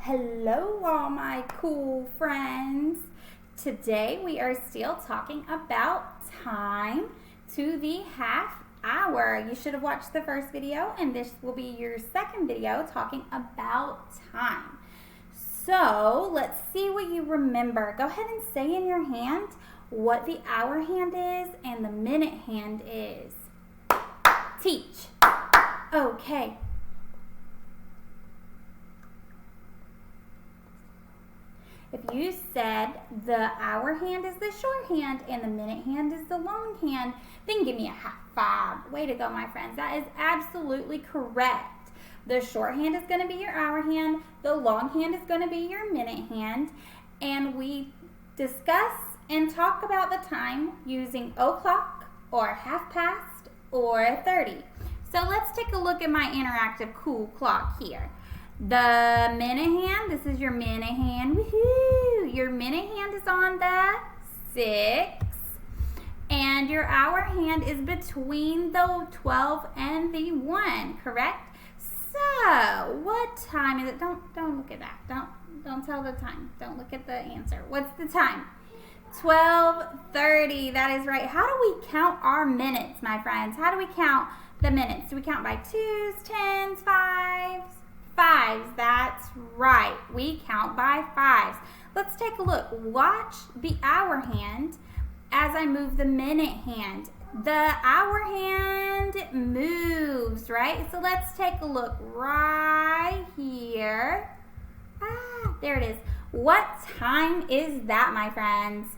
Hello, all my cool friends. Today we are still talking about time to the half hour. You should have watched the first video, and this will be your second video talking about time. So let's see what you remember. Go ahead and say in your hand what the hour hand is and the minute hand is. Teach. Okay. If you said the hour hand is the short hand and the minute hand is the long hand, then give me a high five. Way to go, my friends. That is absolutely correct. The short hand is going to be your hour hand. The long hand is going to be your minute hand. And we discuss and talk about the time using o'clock or half past or 30. So let's take a look at my interactive cool clock here. The minute hand, this is your minute hand. Woohoo! Your minute hand is on the 6. And your hour hand is between the 12 and the 1, correct? So, what time is it? Don't look at that. Don't tell the time. Don't look at the answer. What's the time? 12:30. That is right. How do we count our minutes, my friends? How do we count the minutes? Do we count by 2s, 10s, 5s? 5s, that's right. We count by 5s. Let's take a look. Watch the hour hand as I move the minute hand. The hour hand moves, right? So let's take a look right here. There it is. What time is that, my friends?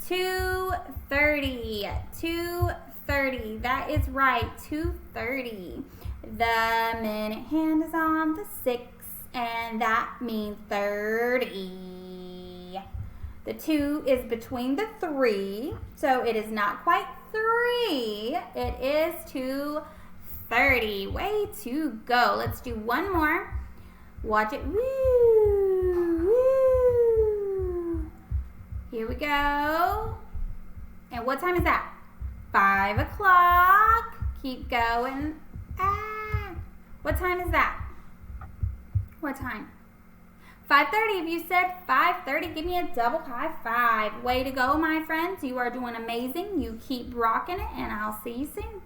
2:30. 2:30. That is right. 2:30. The minute hand is on the 6, and that means 30. The 2 is between the 3, so it is not quite 3. It is 2:30. Way to go. Let's do one more. Watch it. Woo, woo. Here we go. And what time is that? 5 o'clock. Keep going. What time is that? What time? 5:30. If you said 5:30, give me a double high five. Way to go, my friends. You are doing amazing. You keep rocking it, and I'll see you soon.